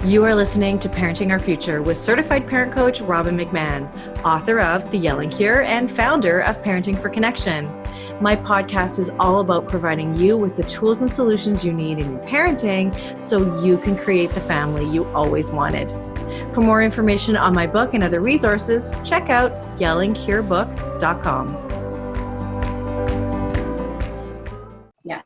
You are listening to Parenting Our Future with certified parent coach Robin McMahon, author of The Yelling Cure and founder of Parenting for Connection. My podcast is all about providing you with the tools and solutions you need in your parenting so you can create the family you always wanted. For more information on my book and other resources, check out yellingcurebook.com. Yeah.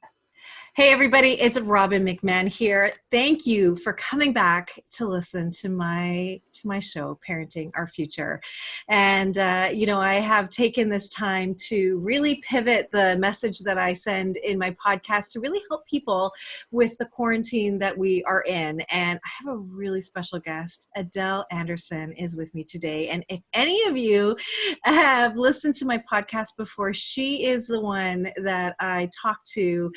Hey everybody, it's Robin McMahon here. Thank you for coming back to listen to my show, Parenting Our Future. And I have taken this time to really pivot the message that I send in my podcast to really help people with the quarantine that we are in. And I have a really special guest. Adele Anderson is with me today. And if any of you have listened to my podcast before, she is the one that I talked to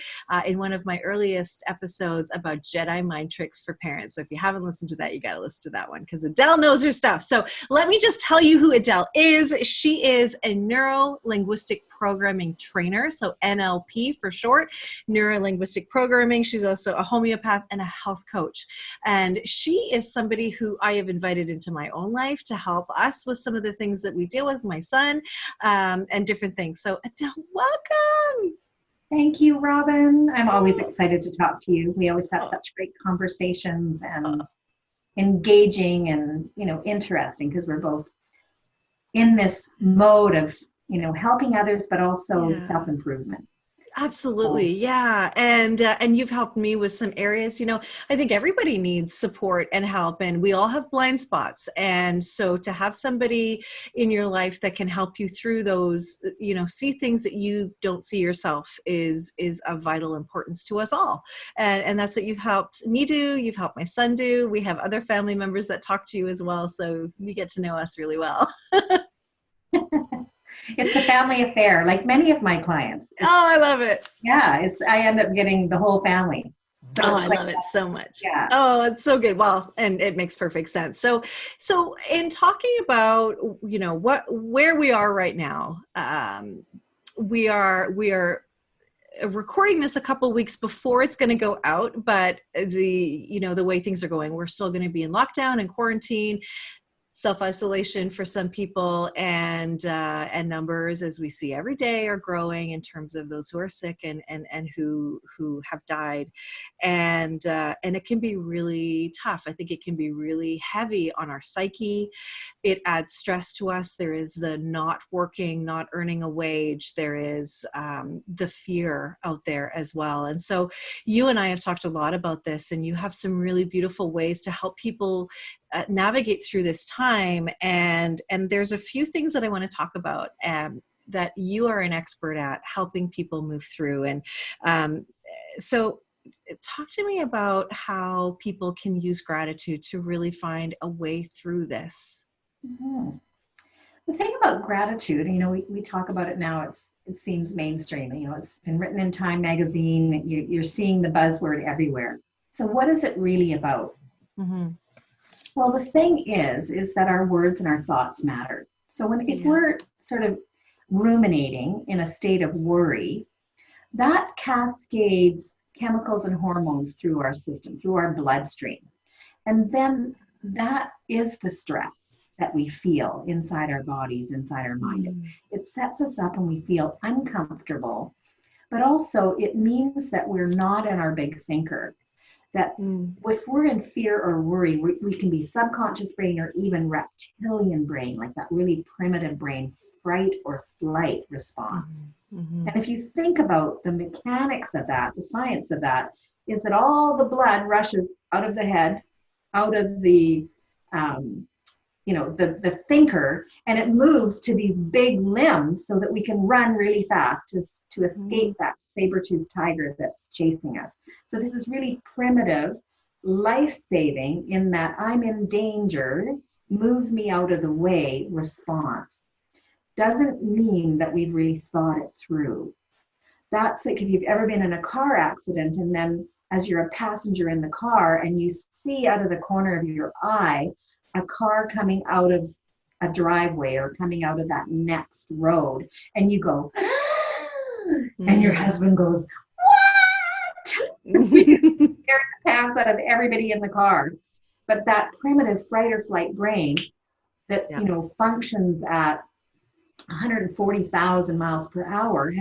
in one of my earliest episodes about Jedi mind tricks for parents. So if you haven't listened to that, you got to listen to that one because Adele knows her stuff. So let me just tell you who Adele is. She is a neuro-linguistic programming trainer, so NLP for short, neuro-linguistic programming. She's also a homeopath and a health coach. And she is somebody who I have invited into my own life to help us with some of the things that we deal with, my son, and different things. So Adele, welcome. Thank you, Robin. I'm always excited to talk to you. We always have such great conversations and engaging and, interesting because we're both in this mode of, helping others, but also self-improvement. Absolutely. Yeah. And you've helped me with some areas, I think everybody needs support and help, and we all have blind spots. And so to have somebody in your life that can help you through those, see things that you don't see yourself is of vital importance to us all. And that's what you've helped me do. You've helped my son do. We have other family members that talk to you as well. So you get to know us really well. It's a family affair, like many of my clients. Oh, I love it. Yeah, I end up getting the whole family. So I love it so much. Yeah. Oh, it's so good. Well, and it makes perfect sense. So in talking about, where we are right now, we are recording this a couple weeks before it's going to go out, but the way things are going, we're still going to be in lockdown and quarantine, self-isolation for some people, and numbers, as we see every day, are growing in terms of those who are sick and who have died, and it can be really tough. I think it can be really heavy on our psyche. It adds stress to us. There is the not working, not earning a wage. There is the fear out there as well. And so you and I have talked a lot about this, and you have some really beautiful ways to help people navigate through this time. And there's a few things that I want to talk about that you are an expert at helping people move through. And so talk to me about how people can use gratitude to really find a way through this. Mm-hmm. The thing about gratitude, we talk about it now, it seems mainstream. It's been written in Time magazine. You're seeing the buzzword everywhere. So what is it really about? Mm-hmm. Well, the thing is that our words and our thoughts matter. So if we're sort of ruminating in a state of worry, that cascades chemicals and hormones through our system, through our bloodstream. And then that is the stress that we feel inside our bodies, inside our mind. It sets us up and we feel uncomfortable, but also it means that we're not in our big thinker. That if we're in fear or worry, we can be subconscious brain or even reptilian brain, like that really primitive brain, fright or flight response. Mm-hmm. And if you think about the mechanics of that, the science of that, is that all the blood rushes out of the head, out of the thinker, and it moves to these big limbs so that we can run really fast to escape that saber-toothed tiger that's chasing us. So this is really primitive, life-saving, in that I'm in danger, move me out of the way response. Doesn't mean that we've really thought it through. That's like if you've ever been in a car accident and then as you're a passenger in the car and you see out of the corner of your eye a car coming out of a driveway or coming out of that next road, and you go, and your husband goes, what? Scared the pants out of everybody in the car. But that primitive fight or flight brain that, Yeah. functions at 140,000 miles per hour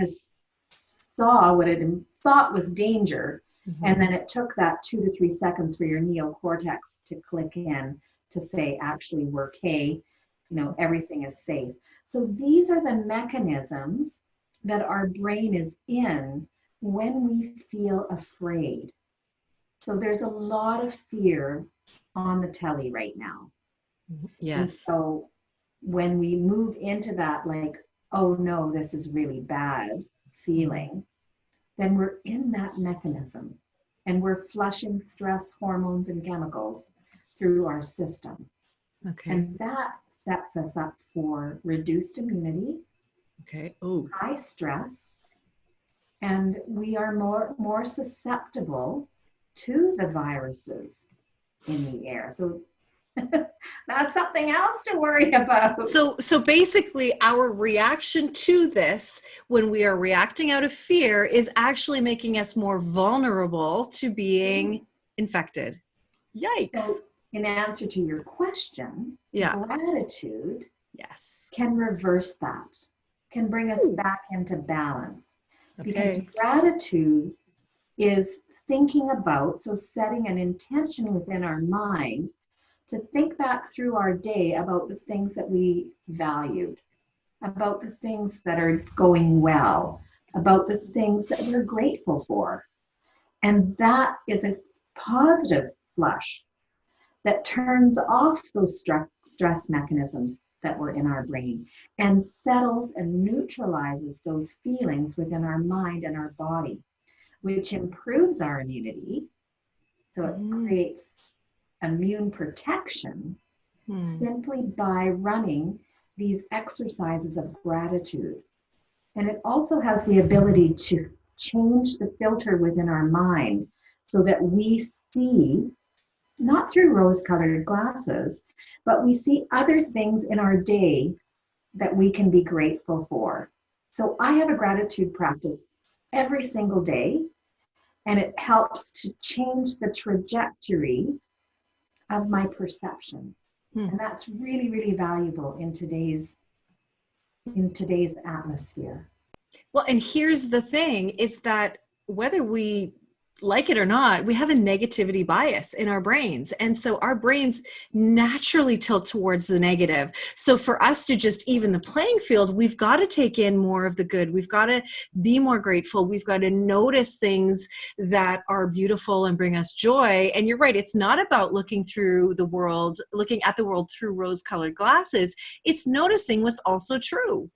saw what it thought was danger. Mm-hmm. And then it took that 2 to 3 seconds for your neocortex to click in to say, actually, we're okay, everything is safe. So these are the mechanisms that our brain is in when we feel afraid. So there's a lot of fear on the telly right now. Yes. And so when we move into that, like, oh no, this is really bad feeling, then we're in that mechanism and we're flushing stress hormones and chemicals through our system. Okay. And that sets us up for reduced immunity, Okay. Oh. high stress, and we are more susceptible to the viruses in the air. So that's something else to worry about. So basically our reaction to this, when we are reacting out of fear, is actually making us more vulnerable to being infected. Yikes. So in answer to your question, gratitude can reverse that, can bring us back into balance. Because gratitude is thinking about, so setting an intention within our mind to think back through our day about the things that we valued, about the things that are going well, about the things that we're grateful for. And that is a positive flush that turns off those stress mechanisms that were in our brain and settles and neutralizes those feelings within our mind and our body, which improves our immunity. So it creates immune protection simply by running these exercises of gratitude. And it also has the ability to change the filter within our mind so that we see, not through rose-colored glasses, but we see other things in our day that we can be grateful for. So I have a gratitude practice every single day, and it helps to change the trajectory of my perception. And that's really, really valuable in today's atmosphere. Well, and here's the thing, is that whether we like it or not, we have a negativity bias in our brains. And so our brains naturally tilt towards the negative. So for us to just even the playing field, we've got to take in more of the good. We've got to be more grateful. We've got to notice things that are beautiful and bring us joy. And you're right, it's not about looking at the world through rose-colored glasses. It's noticing what's also true.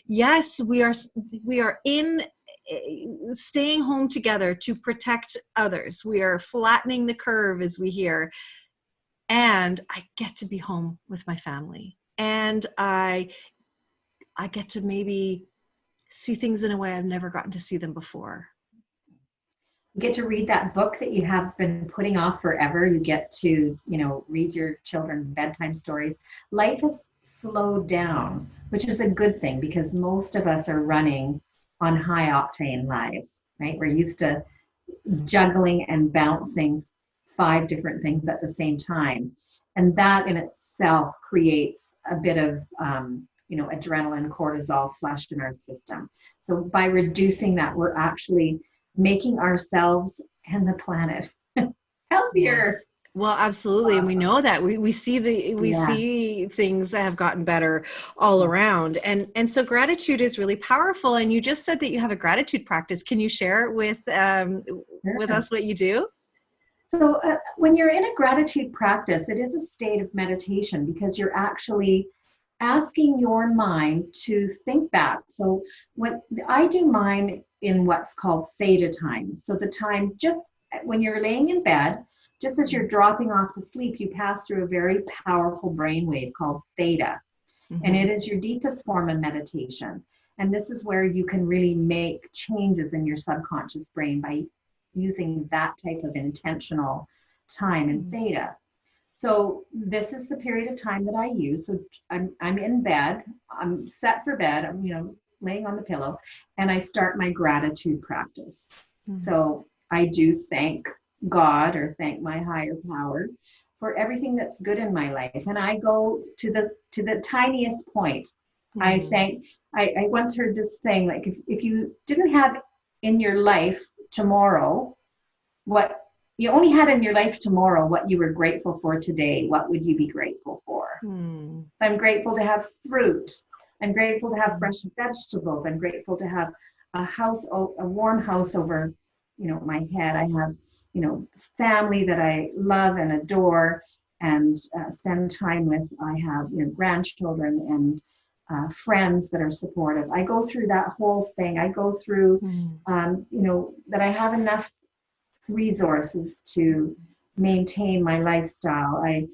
Yes, we are in staying home together to protect others. We are flattening the curve, as we hear, and I get to be home with my family, and I get to maybe see things in a way I've never gotten to see them before. You get to read that book that you have been putting off forever. You get to, read your children bedtime stories. Life has slowed down, which is a good thing because most of us are running on high octane lives, right? We're used to juggling and bouncing 5 different things at the same time. And that in itself creates a bit of, adrenaline, cortisol flushed in our system. So by reducing that, we're actually making ourselves and the planet healthier. Yes. Well, absolutely. And we know that we see things that have gotten better all around. And so gratitude is really powerful. And you just said that you have a gratitude practice. Can you share with us what you do? So when you're in a gratitude practice, it is a state of meditation because you're actually asking your mind to think back. So when I do mine in what's called theta time. So the time just when you're laying in bed, just as you're dropping off to sleep, you pass through a very powerful brainwave called theta. And it is your deepest form of meditation. And this is where you can really make changes in your subconscious brain by using that type of intentional time in theta. So this is the period of time that I use. So I'm in bed, I'm set for bed, I'm laying on the pillow, and I start my gratitude practice. So I do thank God or thank my higher power for everything that's good in my life. And I go to the tiniest point. I once heard this thing, like if you didn't have in your life tomorrow, what you only had in your life tomorrow, what you were grateful for today, what would you be grateful for? I'm grateful to have fruit. I'm grateful to have fresh vegetables. I'm grateful to have a house, a warm house over, my head. I have, family that I love and adore and spend time with. I have, grandchildren and friends that are supportive. I go through that whole thing. I go through, that I have enough resources to maintain my lifestyle. I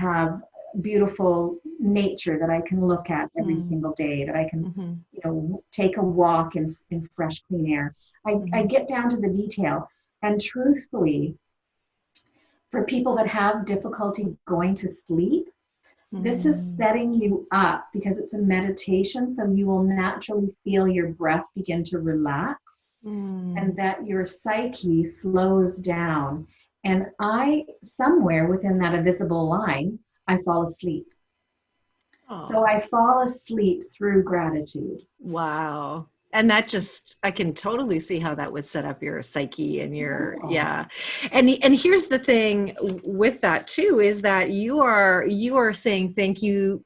have beautiful nature that I can look at every single day, that I can, take a walk in fresh, clean air. I get down to the detail. And truthfully, for people that have difficulty going to sleep, this is setting you up because it's a meditation. So you will naturally feel your breath begin to relax and that your psyche slows down. And somewhere within that invisible line, I fall asleep. Oh. So I fall asleep through gratitude. Wow. And that just, I can totally see how that would set up your psyche and your, yeah. And here's the thing with that too, is that you are saying thank you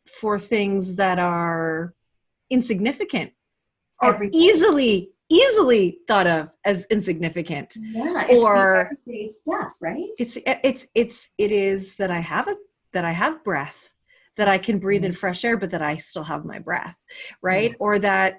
for things that are insignificant or easily thought of as insignificant. Yeah, it's or the everyday stuff, right? It is that I have breath, that I can breathe in fresh air, but that I still have my breath, right? Yeah. Or that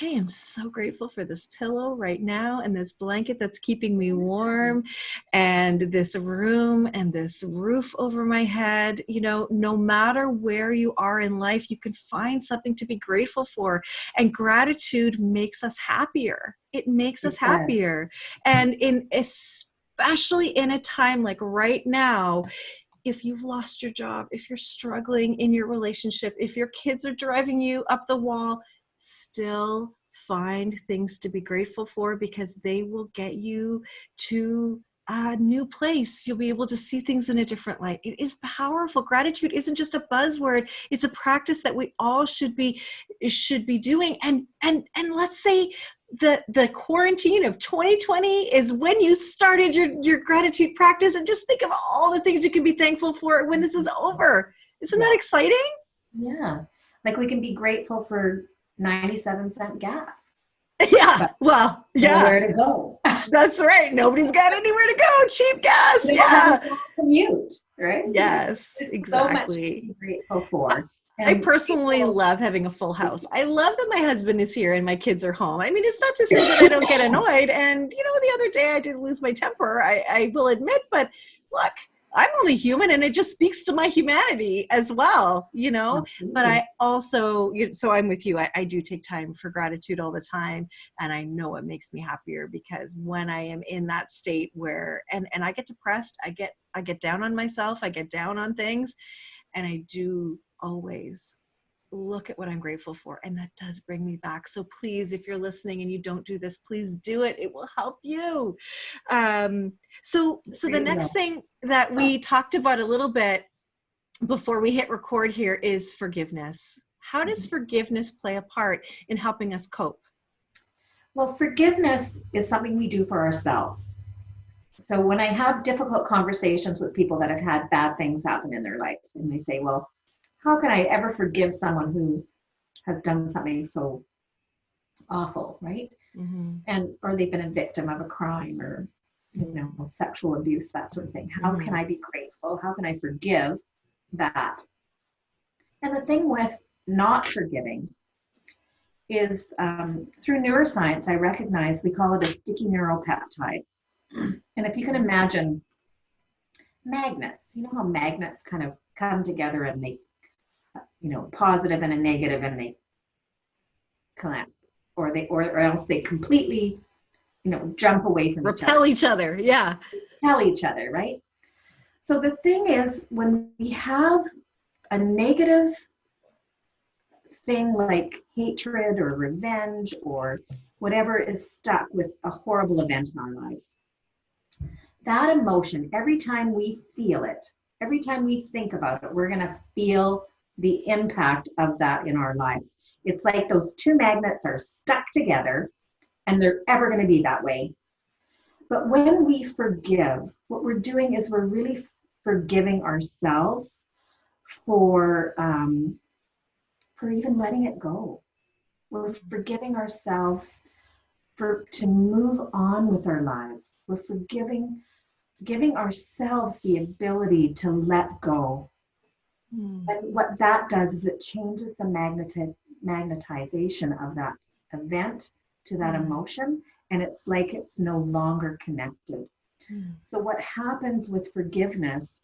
I am so grateful for this pillow right now and this blanket that's keeping me warm and this room and this roof over my head. No matter where you are in life, you can find something to be grateful for. And gratitude makes us happier. It makes us happier. And especially in a time like right now, if you've lost your job, if you're struggling in your relationship, if your kids are driving you up the wall, still find things to be grateful for because they will get you to a new place. You'll be able to see things in a different light. It is powerful. Gratitude isn't just a buzzword. It's a practice that we all should be doing. And let's say the quarantine of 2020 is when you started your gratitude practice, and just think of all the things you can be thankful for when this is over. Isn't that exciting? Yeah. Like we can be grateful for 97-cent gas. Yeah. Well, yeah. Nowhere to go. That's right. Nobody's got anywhere to go. Cheap gas. Yeah. Commute, right? Yes, exactly. So much to be grateful for. I personally love having a full house. I love that my husband is here and my kids are home. I mean, it's not to say that I don't get annoyed. And, the other day I did lose my temper, I will admit, but look, I'm only human and it just speaks to my humanity as well, Absolutely. But I also, so I'm with you. I do take time for gratitude all the time. And I know it makes me happier because when I am in that state where, and I get depressed, I get down on myself, I get down on things, and I do always look at what I'm grateful for. And that does bring me back. So please, if you're listening and you don't do this, please do it. It will help you. So the next thing that we talked about a little bit before we hit record here is forgiveness. How does forgiveness play a part in helping us cope? Well, forgiveness is something we do for ourselves. So when I have difficult conversations with people that have had bad things happen in their life, and they say, well, how can I ever forgive someone who has done something so awful, right? Or they've been a victim of a crime or, sexual abuse, that sort of thing. How can I be grateful? How can I forgive that? And the thing with not forgiving is through neuroscience, I recognize we call it a sticky neuropeptide. And if you can imagine magnets, how magnets kind of come together and they, positive and a negative, and they clamp, or else they completely, jump away from repel each other. Yeah. Repel each other, right? So the thing is, when we have a negative thing like hatred or revenge or whatever is stuck with a horrible event in our lives, that emotion, every time we feel it, every time we think about it, we're going to feel the impact of that in our lives. It's like those two magnets are stuck together, and they're ever going to be that way. But when we forgive, what we're doing is we're really forgiving ourselves for even letting it go. We're forgiving ourselves to move on with our lives. We're giving ourselves the ability to let go. And what that does is it changes the magnetization of that event to that emotion, and it's like it's no longer connected. So what happens with forgiveness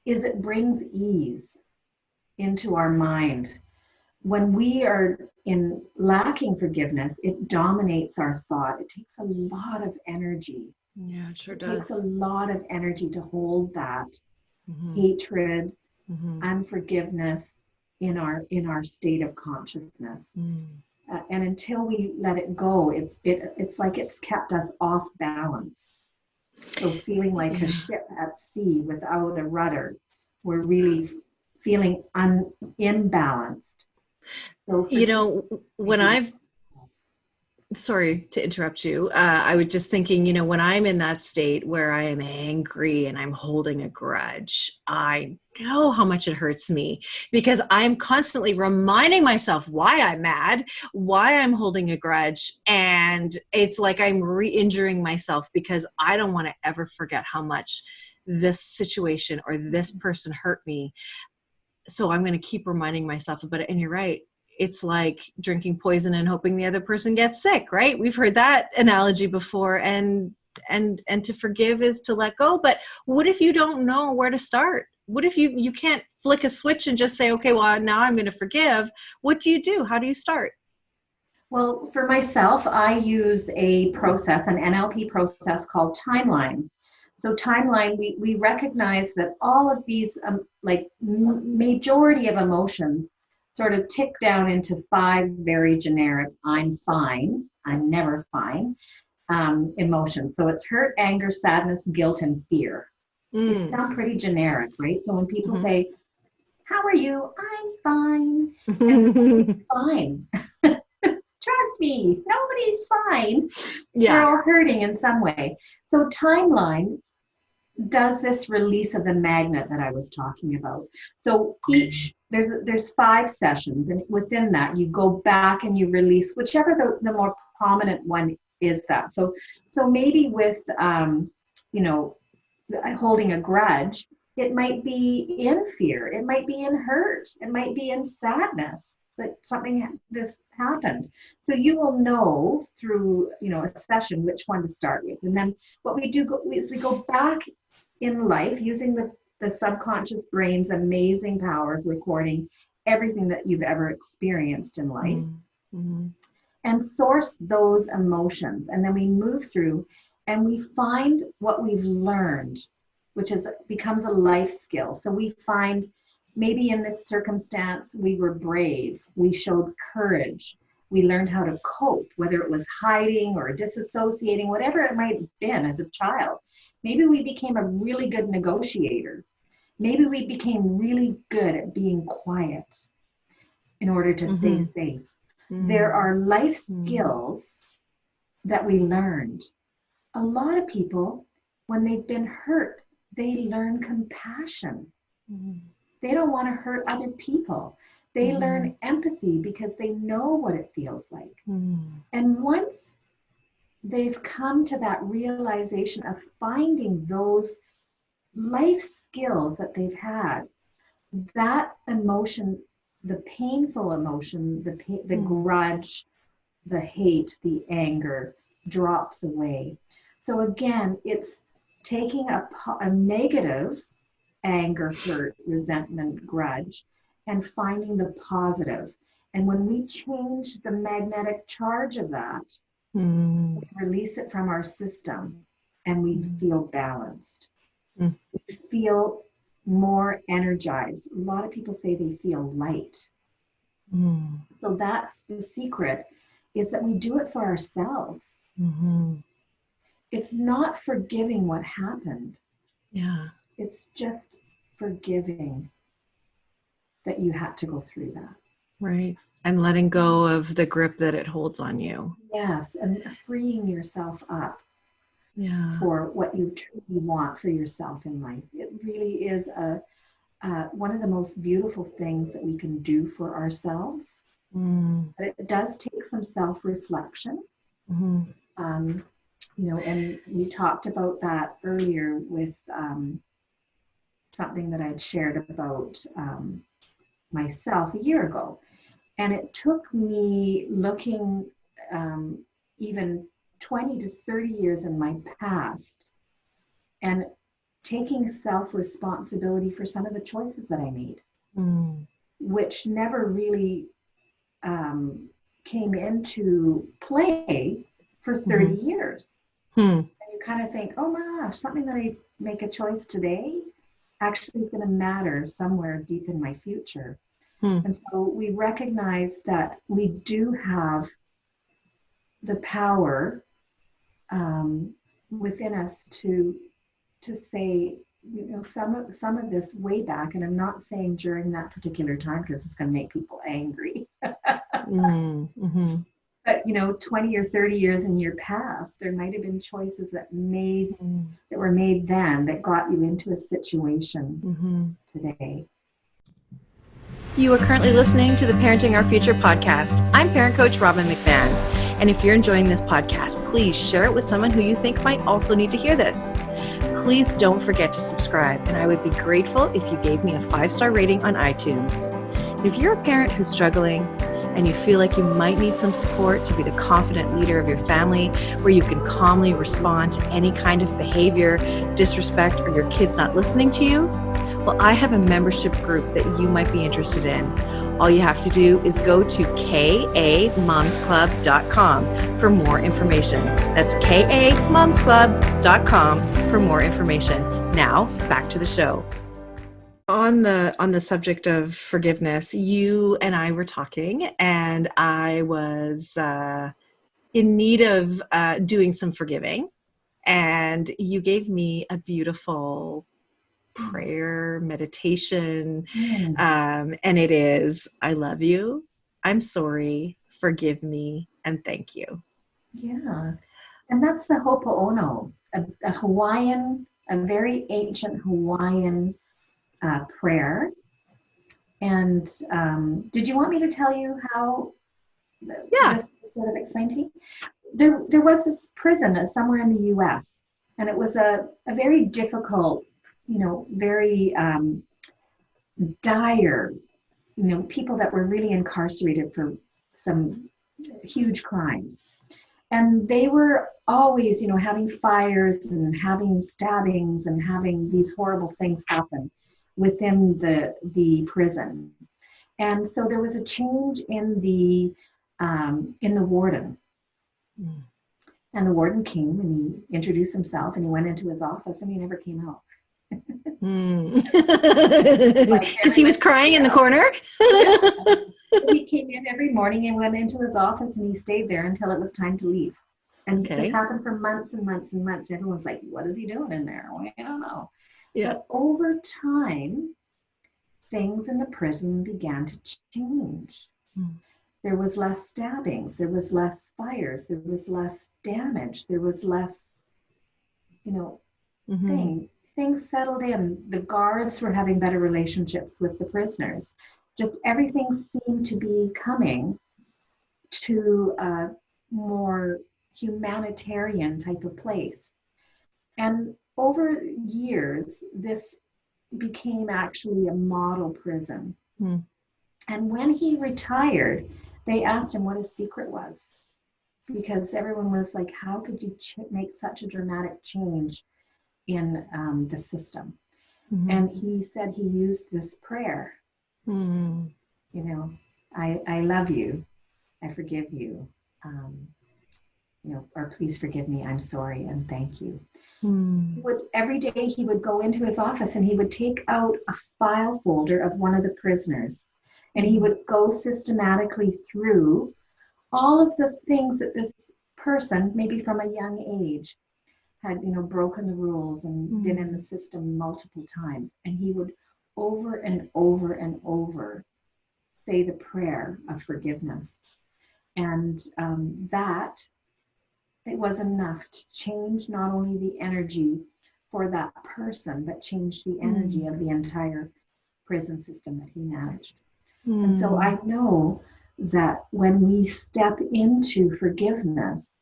is it brings ease into our mind. When we are in lacking forgiveness, it dominates our thought. It takes a lot of energy. Yeah, it sure It does. takes a lot of energy to hold that hatred, unforgiveness in our state of consciousness. And until we let it go, it's like it's kept us off balance. So feeling like a ship at sea without a rudder, we're really feeling imbalanced. So when sorry to interrupt you. I was just thinking, when I'm in that state where I am angry and I'm holding a grudge, I know how much it hurts me because I'm constantly reminding myself why I'm mad, why I'm holding a grudge. And it's like I'm re-injuring myself because I don't want to ever forget how much this situation or this person hurt me. So I'm going to keep reminding myself about it. And you're right. It's like drinking poison and hoping the other person gets sick, right? We've heard that analogy before. And to forgive is to let go. But what if you don't know where to start? What if you can't flick a switch and just say, okay, well, now I'm going to forgive? What do you do? How do you start? Well, for myself, I use an NLP process called timeline. So timeline, we recognize that all of these, majority of emotions sort of tick down into 5 very generic, I'm fine, I'm never fine, emotions. So it's hurt, anger, sadness, guilt, and fear. They sound pretty generic, right? So when people say, how are you? I'm fine. And nobody's fine. Trust me, nobody's fine. Yeah. We're all hurting in some way. So timeline does this release of the magnet that I was talking about. So there's 5 sessions, and within that you go back and you release whichever the more prominent one is that. So maybe with holding a grudge, it might be in fear, it might be in hurt, it might be in sadness that something this happened. So you will know through a session which one to start with. And then what we do is we go back in life using the subconscious brain's amazing power of recording everything that you've ever experienced in life, and source those emotions. And then we move through and we find what we've learned, which becomes a life skill. So we find maybe in this circumstance, we were brave, we showed courage, we learned how to cope, whether it was hiding or disassociating, whatever it might have been as a child. Maybe we became a really good negotiator. Maybe we became really good at being quiet in order to stay safe. There are life skills that we learned. A lot of people, when they've been hurt, they learn compassion. They don't want to hurt other people. They learn empathy because they know what it feels like. And once they've come to that realization of finding those life skills that they've had, that emotion, the painful emotion, the grudge, the hate, the anger drops away. So again, it's taking a negative anger, hurt, resentment, grudge, and finding the positive. And when we change the magnetic charge of that, we release it from our system and we feel balanced. We feel more energized. A lot of people say they feel light. So that's the secret, is that we do it for ourselves. it's not forgiving what happened. Yeah. It's just forgiving that you had to go through that. Right. And letting go of the grip that it holds on you. Yes, and freeing yourself up Yeah. for what you truly want for yourself in life. It really is one of the most beautiful things that we can do for ourselves. But it does take some self-reflection. And we talked about that earlier with something that I'd shared about myself a year ago. And it took me looking even 20 to 30 years in my past and taking self-responsibility for some of the choices that I made, which never really came into play for 30 years. And you kind of think, oh my gosh, something that I make a choice today actually is going to matter somewhere deep in my future. And so we recognize that we do have the power within us to say, some of this way back, and I'm not saying during that particular time because it's going to make people angry. But 20 or 30 years in your past, there might have been choices that were made then that got you into a situation today. You are currently listening to the Parenting Our Future podcast. I'm parent coach Robin McMahon. And if you're enjoying this podcast, please share it with someone who you think might also need to hear this. Please don't forget to subscribe, and I would be grateful if you gave me a 5-star rating on iTunes. And if you're a parent who's struggling and you feel like you might need some support to be the confident leader of your family, where you can calmly respond to any kind of behavior, disrespect, or your kids not listening to you, well, I have a membership group that you might be interested in. All you have to do is go to kamomsclub.com for more information. That's kamomsclub.com for more information. Now, back to the show. On the subject of forgiveness, you and I were talking, and I was in need of doing some forgiving, and you gave me a beautiful prayer, meditation, and it is, I love you, I'm sorry, forgive me, and thank you. Yeah, and that's the Ho'oponopono, a very ancient Hawaiian prayer. And did you want me to tell you how this sort of explained to me? There was this prison somewhere in the U.S., and it was a very difficult, very dire, people that were really incarcerated for some huge crimes. And they were always, having fires and having stabbings and having these horrible things happen within the prison. And so there was a change in the warden. And the warden came and he introduced himself and he went into his office and he never came out. Because he was crying in the corner. He came in every morning and went into his office and he stayed there until it was time to leave. And this happened for months and months and months. Everyone's like, what is he doing in there? Well, I don't know. Yeah. But over time, things in the prison began to change. There was less stabbings. There was less fires. There was less damage. There was less, things settled in. The guards were having better relationships with the prisoners. Just everything seemed to be coming to a more humanitarian type of place. And over years, this became actually a model prison. And when he retired, they asked him what his secret was, because everyone was like, how could you make such a dramatic change in the system? And he said he used this prayer, I love you, I forgive you, or please forgive me, I'm sorry, and thank you. Every day he would go into his office and he would take out a file folder of one of the prisoners, and he would go systematically through all of the things that this person, maybe from a young age, had, broken the rules and been in the system multiple times. And he would over and over and over say the prayer of forgiveness. And that, it was enough to change not only the energy for that person, but change the energy of the entire prison system that he managed. And so I know that when we step into forgiveness,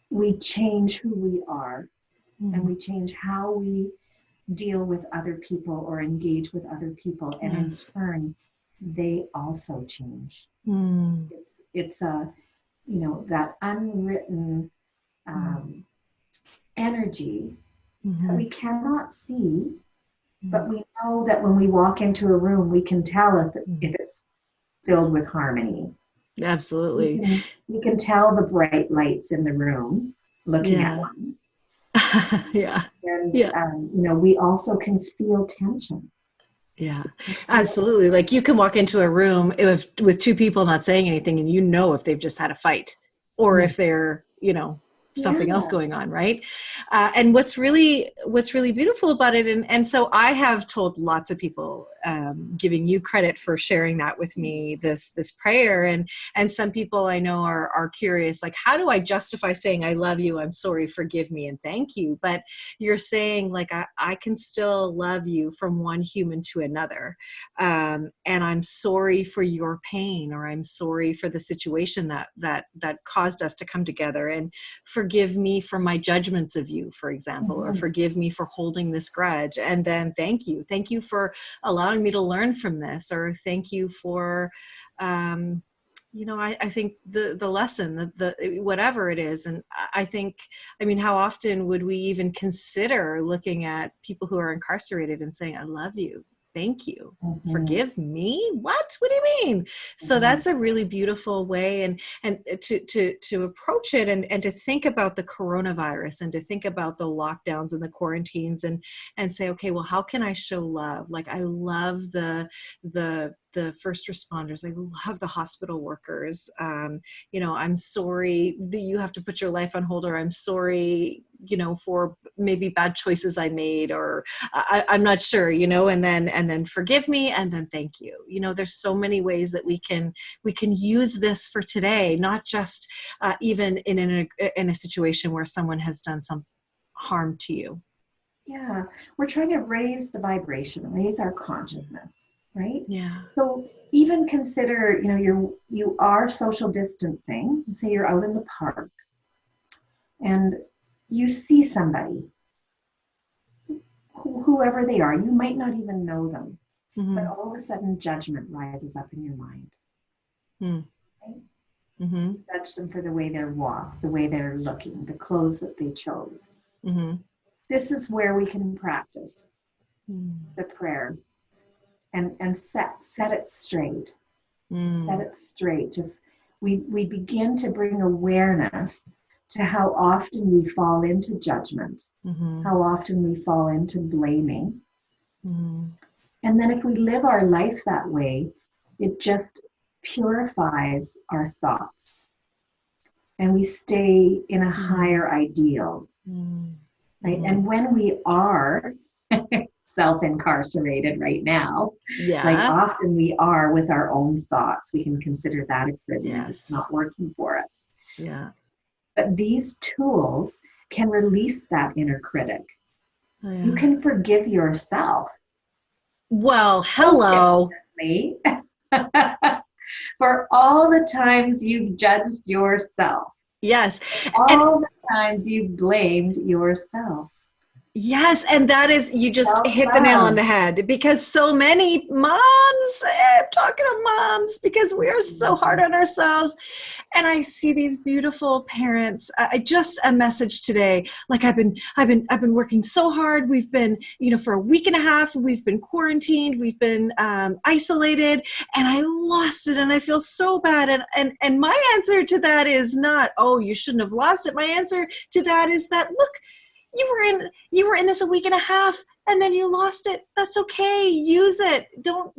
we change who we are, and we change how we deal with other people or engage with other people. And in turn, they also change. It's a, that unwritten energy that we cannot see, but we know that when we walk into a room, we can tell if it's filled with harmony. Absolutely. We can tell the bright lights in the room looking at one. And, we also can feel tension. Yeah, absolutely. Like you can walk into a room with two people not saying anything, and if they've just had a fight, or if they're, something else going on, right? And what's really beautiful about it, and so I have told lots of people, giving you credit for sharing that with me, this prayer, and some people I know are curious, like, how do I justify saying I love you, I'm sorry, forgive me, and thank you? But you're saying, like, I can still love you from one human to another, and I'm sorry for your pain, or I'm sorry for the situation that caused us to come together, and forgive me for my judgments of you, for example, or forgive me for holding this grudge. And then thank you for allowing me to learn from this, or thank you for, I think the lesson, the whatever it is. And I think, how often would we even consider looking at people who are incarcerated and saying, I love you, thank you, forgive me? What do you mean? So that's a really beautiful way, and to approach it, and to think about the coronavirus, and to think about the lockdowns and the quarantines, and say, okay, well, how can I show love? Like, I love the first responders. I love the hospital workers. I'm sorry that you have to put your life on hold, or I'm sorry, for maybe bad choices I made, or I'm not sure, and then forgive me, and then thank you. There's so many ways that we can use this for today, not just even in a situation where someone has done some harm to you. Yeah, we're trying to raise the vibration, raise our consciousness. Right? Yeah. So even consider, you are social distancing. Say you're out in the park and you see somebody, whoever they are, you might not even know them, but all of a sudden judgment rises up in your mind. Right? You judge them for the way they walk, the way they're looking, the clothes that they chose. This is where we can practice the prayer. And set it straight. Set it straight. Just we begin to bring awareness to how often we fall into judgment, how often we fall into blaming. And then if we live our life that way, it just purifies our thoughts. And we stay in a higher ideal. Right? And when we are self-incarcerated right now, like often we are with our own thoughts, we can consider that a prison if it's not working for us. But these tools can release that inner critic. You can forgive yourself. Well, hello. For all the times you've judged yourself. Yes. All the times you've blamed yourself. Yes. And that is, you just hit the nail on the head, because so many moms, I'm talking to moms, because we are so hard on ourselves. And I see these beautiful parents. I just a message today, like I've been working so hard. We've been, for a week and a half, we've been quarantined, we've been isolated, and I lost it. And I feel so bad. And my answer to that is not, oh, you shouldn't have lost it. My answer to that is that, look, you were in this a week and a half and then you lost it. That's okay. Use it. Don't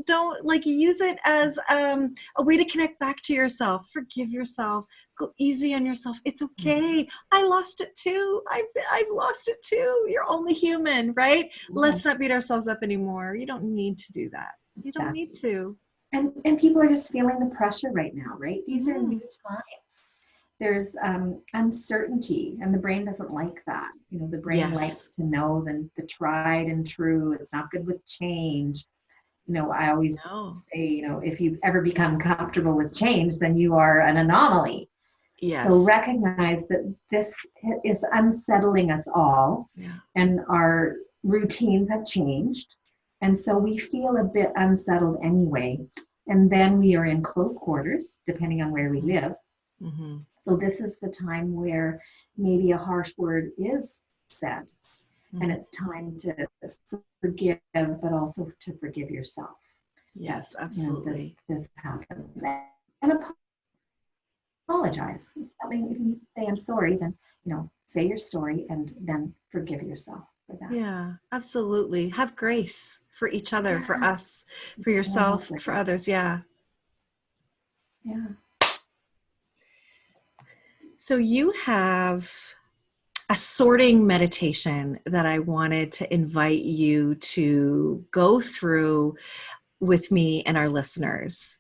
like use it as a way to connect back to yourself. Forgive yourself. Go easy on yourself. It's okay. I lost it too. I've lost it too. You're only human, right? Let's not beat ourselves up anymore. You don't need to do that. You don't need to. And people are just feeling the pressure right now, right? These are new times. There's uncertainty, and the brain doesn't like that. You know, the brain likes to know the tried and true. It's not good with change. You know, I always say, you know, if you've ever become comfortable with change, then you are an anomaly. Yes. So recognize that this is unsettling us all, and our routines have changed. And so we feel a bit unsettled anyway. And then we are in close quarters, depending on where we live. Mm-hmm. So this is the time where maybe a harsh word is said. Mm-hmm. And it's time to forgive, but also to forgive yourself. Yes, absolutely. You know, this happens. And apologize. If you need to say I'm sorry, then, you know, say your story and then forgive yourself for that. Yeah, absolutely. Have grace for each other, for us, for yourself, for others. Yeah. Yeah. So you have a sorting meditation that I wanted to invite you to go through with me and our listeners.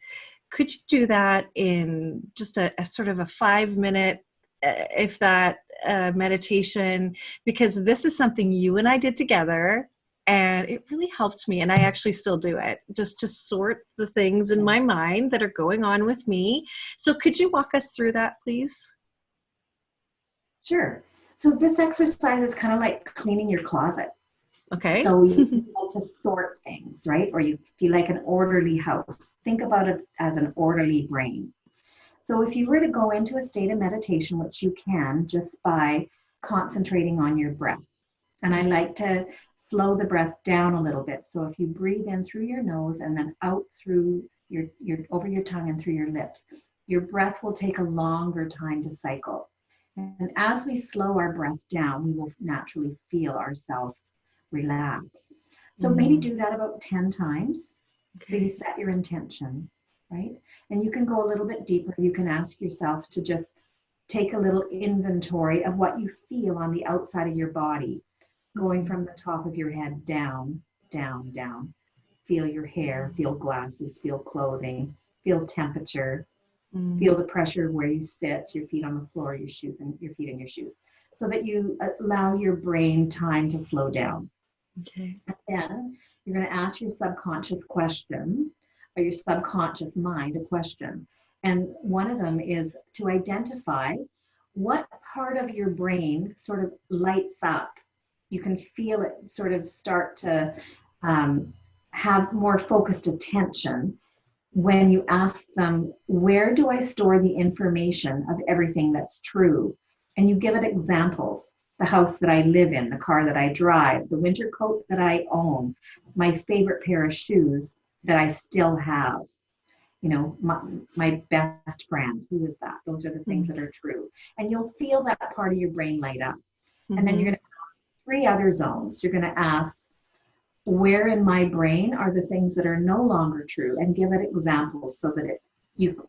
Could you do that in just a sort of a 5-minute, if that, meditation? Because this is something you and I did together, and it really helped me, and I actually still do it, just to sort the things in my mind that are going on with me. So could you walk us through that, please? Sure. So this exercise is kind of like cleaning your closet. Okay. So you like to sort things, right? Or you feel like an orderly house. Think about it as an orderly brain. So if you were to go into a state of meditation, which you can just by concentrating on your breath. And I like to slow the breath down a little bit. So if you breathe in through your nose and then out through your over your tongue and through your lips, your breath will take a longer time to cycle. And as we slow our breath down, we will naturally feel ourselves relax. So maybe do that about 10 times. Okay. So you set your intention, right? And you can go a little bit deeper. You can ask yourself to just take a little inventory of what you feel on the outside of your body, going from the top of your head down, down, down. Feel your hair, feel glasses, feel clothing, feel temperature. Feel the pressure of where you sit, your feet on the floor, your shoes, and your feet in your shoes, so that you allow your brain time to slow down. Okay. And then you're going to ask your subconscious question, or your subconscious mind a question. And one of them is to identify what part of your brain sort of lights up. You can feel it sort of start to have more focused attention when you ask them, where do I store the information of everything that's true? And you give it examples. The house that I live in, the car that I drive, the winter coat that I own, my favorite pair of shoes that I still have. You know, my best friend, who is that? Those are the things that are true. And you'll feel that part of your brain light up. And then you're going to ask 3 other zones. You're going to ask, where in my brain are the things that are no longer true, and give it examples so that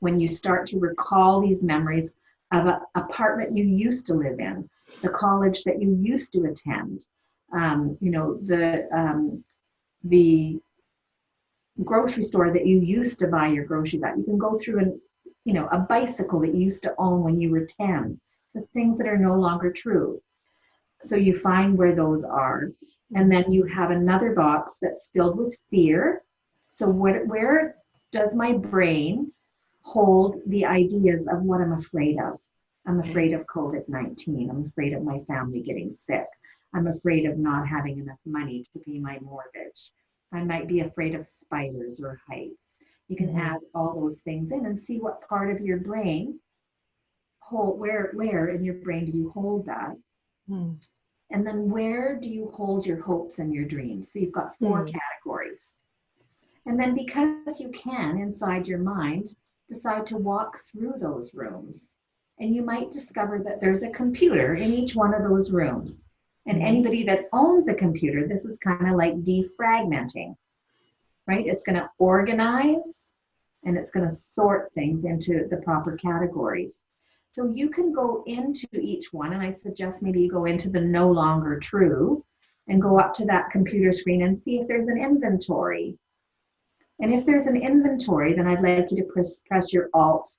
when you start to recall these memories of an apartment you used to live in, the college that you used to attend, you know, the grocery store that you used to buy your groceries at. You can go through a bicycle that you used to own when you were 10, the things that are no longer true. So you find where those are. And then you have another box that's filled with fear. So where does my brain hold the ideas of what I'm afraid of? I'm afraid of COVID-19. I'm afraid of my family getting sick. I'm afraid of not having enough money to pay my mortgage. I might be afraid of spiders or heights. You can add all those things in and see what part of your brain where in your brain do you hold that? And then where do you hold your hopes and your dreams? So you've got 4 categories. And then because you can, inside your mind, decide to walk through those rooms. And you might discover that there's a computer in each one of those rooms. And anybody that owns a computer, this is kind of like defragmenting, right? It's going to organize and it's going to sort things into the proper categories. So you can go into each one, and I suggest maybe you go into the no longer true and go up to that computer screen and see if there's an inventory. And if there's an inventory, then I'd like you to press your Alt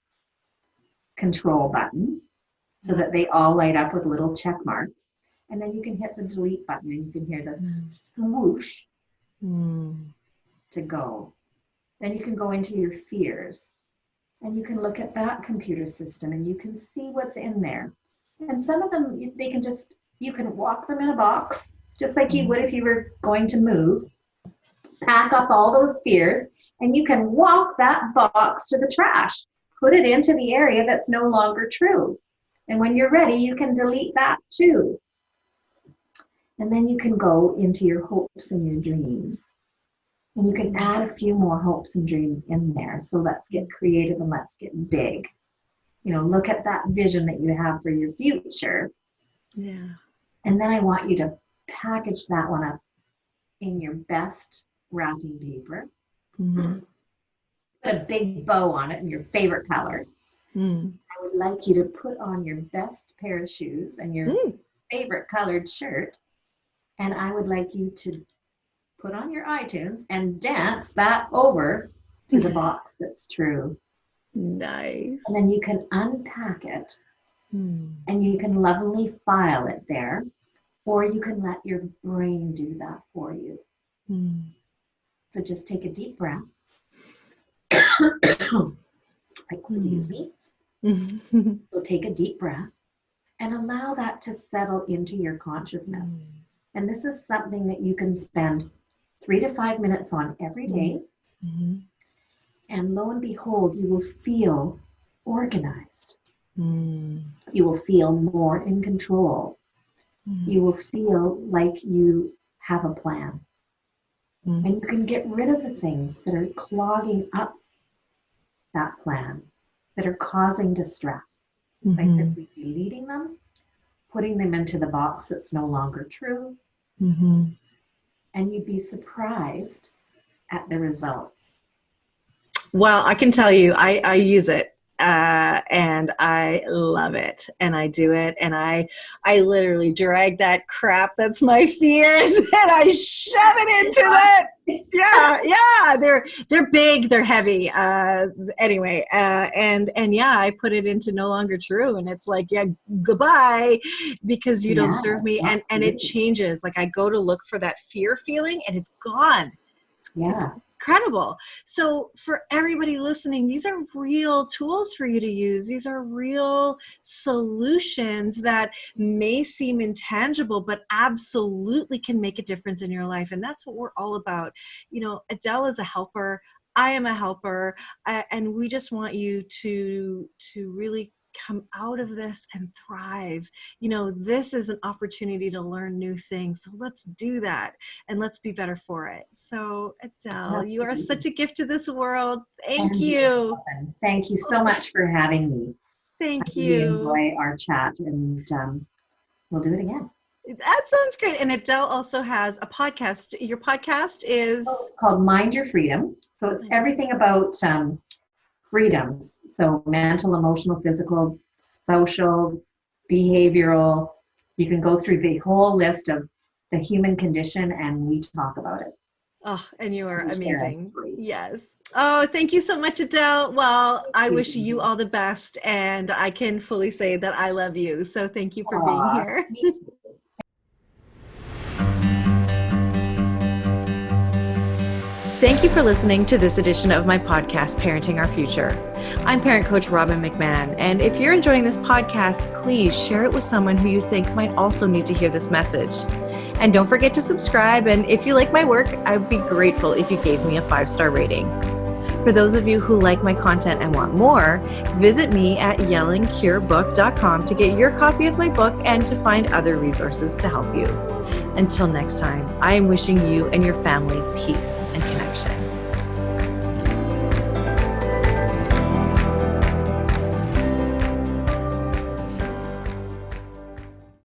Control button so that they all light up with little check marks. And then you can hit the delete button and you can hear the swoosh to go. Then you can go into your fears and you can look at that computer system and you can see what's in there. And some of them, they can just, you can walk them in a box, just like you would if you were going to move. Pack up all those fears and you can walk that box to the trash. Put it into the area that's no longer true. And when you're ready, you can delete that too. And then you can go into your hopes and your dreams. And you can add a few more hopes and dreams in there. So let's get creative and let's get big. You know, look at that vision that you have for your future. Yeah. And then I want you to package that one up in your best wrapping paper. Put a big bow on it in your favorite color. I would like you to put on your best pair of shoes and your favorite colored shirt. And I would like you to put on your iTunes and dance that over to the box that's true. Nice. And then you can unpack it and you can lovingly file it there, or you can let your brain do that for you. So just take a deep breath. Excuse me. So take a deep breath and allow that to settle into your consciousness. And this is something that you can spend 3 to 5 minutes on every day. And lo and behold, you will feel organized. You will feel more in control. You will feel like you have a plan. And you can get rid of the things that are clogging up that plan, that are causing distress by simply deleting them, putting them into the box that's no longer true. And you'd be surprised at the results. Well, I can tell you, I use it and I love it, and I do it, and I literally drag that crap that's my fears and I shove it into that. Yeah, they're big, they're heavy. Anyway, and yeah, I put it into no longer true, and it's like, yeah, goodbye, because you don't serve me, and it changes. Like I go to look for that fear feeling, and it's gone. It's incredible. So for everybody listening, these are real tools for you to use. These are real solutions that may seem intangible, but absolutely can make a difference in your life. And that's what we're all about. You know, Adele is a helper. I am a helper. And we just want you to really come out of this and thrive. You know, this is an opportunity to learn new things. So let's do that and let's be better for it. So Adele, you are such a gift to this world. Thank you. Thank you so much for having me. Thank you. I really enjoy our chat, and we'll do it again. That sounds great. And Adele also has a podcast. Your podcast is called Mind Your Freedom. So it's everything about freedoms. So mental, emotional, physical, social, behavioral. You can go through the whole list of the human condition and we talk about it. Oh, and you are amazing. Yes. Oh, thank you so much, Adele. Well, I wish you all the best, and I can fully say that I love you. So thank you for being here. Thank you for listening to this edition of my podcast, Parenting Our Future. I'm parent coach Robin McMahon, and if you're enjoying this podcast, please share it with someone who you think might also need to hear this message. And don't forget to subscribe, and if you like my work, I would be grateful if you gave me a 5-star rating. For those of you who like my content and want more, visit me at yellingcurebook.com to get your copy of my book and to find other resources to help you. Until next time, I am wishing you and your family peace and connection.